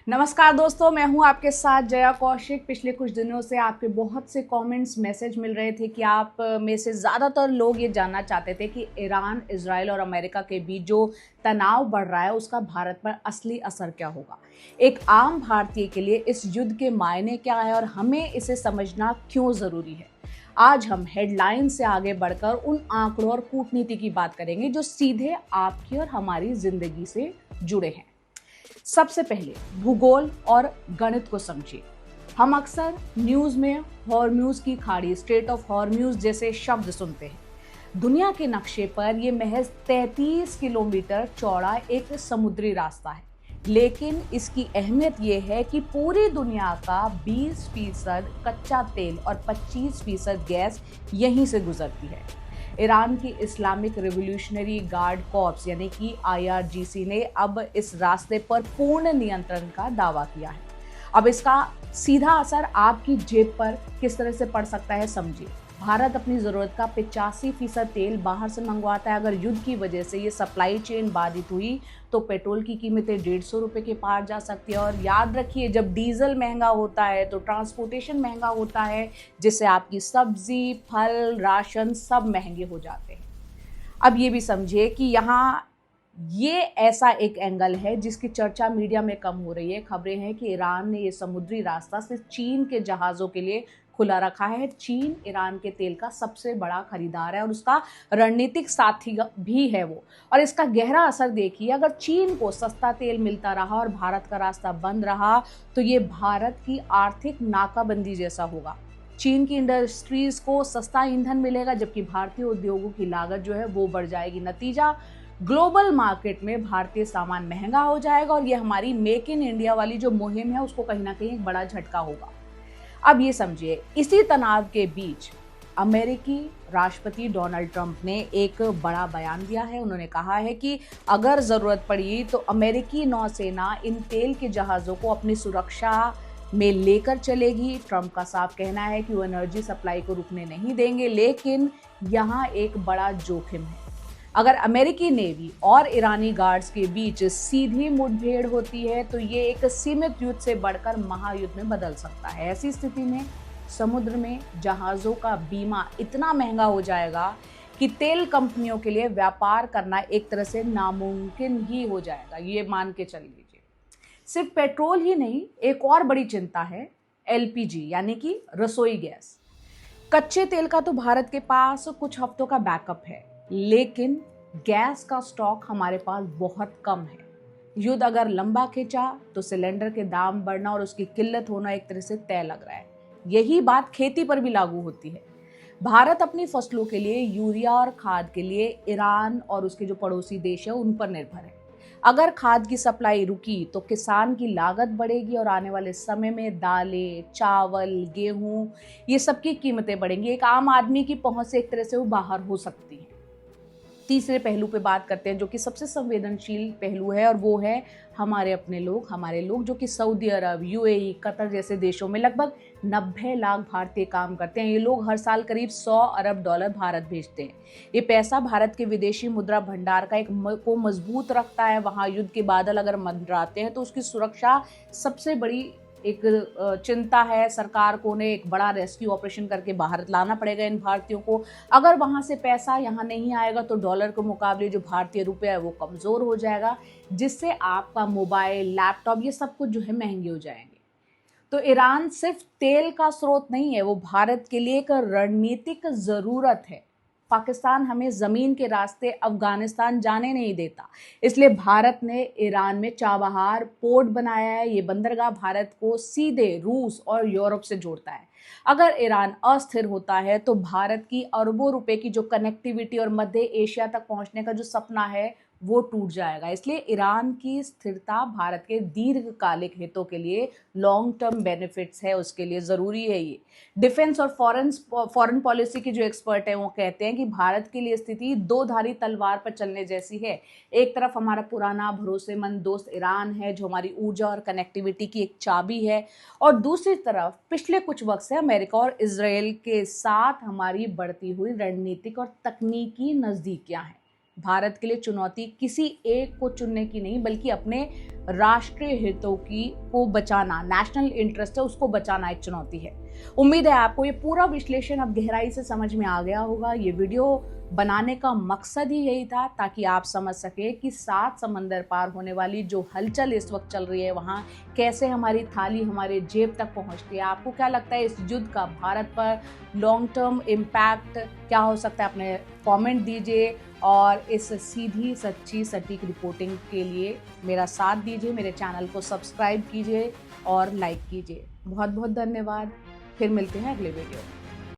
नमस्कार दोस्तों, मैं हूं आपके साथ जया कौशिक। पिछले कुछ दिनों से आपके बहुत से कमेंट्स मैसेज मिल रहे थे कि आप में से ज़्यादातर लोग ये जानना चाहते थे कि ईरान, इजराइल और अमेरिका के बीच जो तनाव बढ़ रहा है उसका भारत पर असली असर क्या होगा। एक आम भारतीय के लिए इस युद्ध के मायने क्या है और हमें इसे समझना क्यों ज़रूरी है। आज हम हेडलाइन से आगे बढ़कर उन आंकड़ों और कूटनीति की बात करेंगे जो सीधे आपकी और हमारी जिंदगी से जुड़े हैं। सबसे पहले भूगोल और गणित को समझिए। हम अक्सर न्यूज़ में हॉर्म्यूज की खाड़ी, स्ट्रेट ऑफ हॉर्म्यूज जैसे शब्द सुनते हैं। दुनिया के नक्शे पर यह महज 33 किलोमीटर चौड़ा एक समुद्री रास्ता है, लेकिन इसकी अहमियत यह है कि पूरी दुनिया का 20% कच्चा तेल और 25% गैस यहीं से गुजरती है। ईरान की इस्लामिक रिवॉल्यूशनरी गार्ड कॉर्प्स यानी कि IRGC ने अब इस रास्ते पर पूर्ण नियंत्रण का दावा किया है। अब इसका सीधा असर आपकी जेब पर किस तरह से पड़ सकता है, समझिए। भारत अपनी ज़रूरत का 85% तेल बाहर से मंगवाता है। अगर युद्ध की वजह से ये सप्लाई चेन बाधित हुई तो पेट्रोल की कीमतें 150 रुपये के पार जा सकती है। और याद रखिए, जब डीजल महंगा होता है तो ट्रांसपोर्टेशन महंगा होता है, जिससे आपकी सब्जी, फल, राशन सब महंगे हो जाते हैं। अब ये भी समझिए कि यहाँ ये ऐसा एक एंगल है जिसकी चर्चा मीडिया में कम हो रही है। खबरें हैं कि ईरान ने ये समुद्री रास्ता सिर्फ चीन के जहाज़ों के लिए खुला रखा है। चीन ईरान के तेल का सबसे बड़ा खरीदार है और उसका रणनीतिक साथी भी है वो। और इसका गहरा असर देखिए, अगर चीन को सस्ता तेल मिलता रहा और भारत का रास्ता बंद रहा तो ये भारत की आर्थिक नाकाबंदी जैसा होगा। चीन की इंडस्ट्रीज को सस्ता ईंधन मिलेगा जबकि भारतीय उद्योगों की लागत जो है वो बढ़ जाएगी। नतीजा, ग्लोबल मार्केट में भारतीय सामान महंगा हो जाएगा और ये हमारी मेक इन इंडिया वाली जो मुहिम है उसको कहीं ना कहीं एक बड़ा झटका होगा। अब ये समझिए, इसी तनाव के बीच अमेरिकी राष्ट्रपति डोनाल्ड ट्रंप ने एक बड़ा बयान दिया है। उन्होंने कहा है कि अगर ज़रूरत पड़ी तो अमेरिकी नौसेना इन तेल के जहाज़ों को अपनी सुरक्षा में लेकर चलेगी। ट्रंप का साफ कहना है कि वो एनर्जी सप्लाई को रुकने नहीं देंगे, लेकिन यहाँ एक बड़ा जोखिम है। अगर अमेरिकी नेवी और ईरानी गार्ड्स के बीच सीधी मुठभेड़ होती है तो ये एक सीमित युद्ध से बढ़कर महायुद्ध में बदल सकता है। ऐसी स्थिति में समुद्र में जहाज़ों का बीमा इतना महंगा हो जाएगा कि तेल कंपनियों के लिए व्यापार करना एक तरह से नामुमकिन ही हो जाएगा, ये मान के चल लीजिए। सिर्फ पेट्रोल ही नहीं, एक और बड़ी चिंता है LPG यानी कि रसोई गैस। कच्चे तेल का तो भारत के पास कुछ हफ्तों का बैकअप है, लेकिन गैस का स्टॉक हमारे पास बहुत कम है। युद्ध अगर लंबा खिंचा तो सिलेंडर के दाम बढ़ना और उसकी किल्लत होना एक तरह से तय लग रहा है। यही बात खेती पर भी लागू होती है। भारत अपनी फसलों के लिए यूरिया और खाद के लिए ईरान और उसके जो पड़ोसी देश है उन पर निर्भर है। अगर खाद की सप्लाई रुकी तो किसान की लागत बढ़ेगी और आने वाले समय में दालें, चावल, गेहूं, ये सब की कीमतें बढ़ेंगी। एक आम आदमी की पहुंच से एक तरह से वो बाहर हो सकती है। तीसरे पहलू पे बात करते हैं जो कि सबसे संवेदनशील पहलू है, और वो है हमारे लोग जो कि सऊदी अरब, UAE, कतर जैसे देशों में लगभग 90 लाख भारतीय काम करते हैं। ये लोग हर साल करीब $100 अरब भारत भेजते हैं। ये पैसा भारत के विदेशी मुद्रा भंडार का को मजबूत रखता है। वहाँ युद्ध के बादल अगर मंडराते हैं तो उसकी सुरक्षा सबसे बड़ी एक चिंता है। सरकार को ने एक बड़ा रेस्क्यू ऑपरेशन करके बाहर लाना पड़ेगा इन भारतीयों को। अगर वहाँ से पैसा यहाँ नहीं आएगा तो डॉलर के मुकाबले जो भारतीय रुपया है वो कमज़ोर हो जाएगा, जिससे आपका मोबाइल, लैपटॉप, ये सब कुछ जो है महंगे हो जाएंगे। तो ईरान सिर्फ तेल का स्रोत नहीं है, वो भारत के लिए एक रणनीतिक ज़रूरत है। पाकिस्तान हमें ज़मीन के रास्ते अफगानिस्तान जाने नहीं देता, इसलिए भारत ने ईरान में चाबहार पोर्ट बनाया है। ये बंदरगाह भारत को सीधे रूस और यूरोप से जोड़ता है। अगर ईरान अस्थिर होता है तो भारत की अरबों रुपए की जो कनेक्टिविटी और मध्य एशिया तक पहुंचने का जो सपना है वो टूट जाएगा। इसलिए ईरान की स्थिरता भारत के दीर्घकालिक हितों के लिए, लॉन्ग टर्म बेनिफिट्स है, उसके लिए ज़रूरी है। ये डिफेंस और फॉरेन पॉलिसी के जो एक्सपर्ट हैं वो कहते हैं कि भारत के लिए स्थिति दो धारी तलवार पर चलने जैसी है। एक तरफ हमारा पुराना भरोसेमंद दोस्त ईरान है जो हमारी ऊर्जा और कनेक्टिविटी की एक चाबी है, और दूसरी तरफ पिछले कुछ वक्त से अमेरिका और इसराइल के साथ हमारी बढ़ती हुई रणनीतिक और तकनीकी नज़दीकियां हैं। भारत के लिए चुनौती किसी एक को चुनने की नहीं, बल्कि अपने राष्ट्रीय हितों को बचाना, नेशनल इंटरेस्ट है उसको बचाना एक चुनौती है। उम्मीद है आपको ये पूरा विश्लेषण अब गहराई से समझ में आ गया होगा। ये वीडियो बनाने का मकसद ही यही था ताकि आप समझ सके कि 7 समंदर पार होने वाली जो हलचल इस वक्त चल रही है वहाँ कैसे हमारी थाली हमारे जेब तक पहुँचती है। आपको क्या लगता है इस युद्ध का भारत पर लॉन्ग टर्म इम्पैक्ट क्या हो सकता है? अपने कमेंट दीजिए और इस सीधी सच्ची सटीक रिपोर्टिंग के लिए मेरा साथ दीजिए, मेरे चैनल को सब्सक्राइब कीजिए और लाइक कीजिए। बहुत बहुत धन्यवाद। फिर मिलते हैं अगले वीडियो में।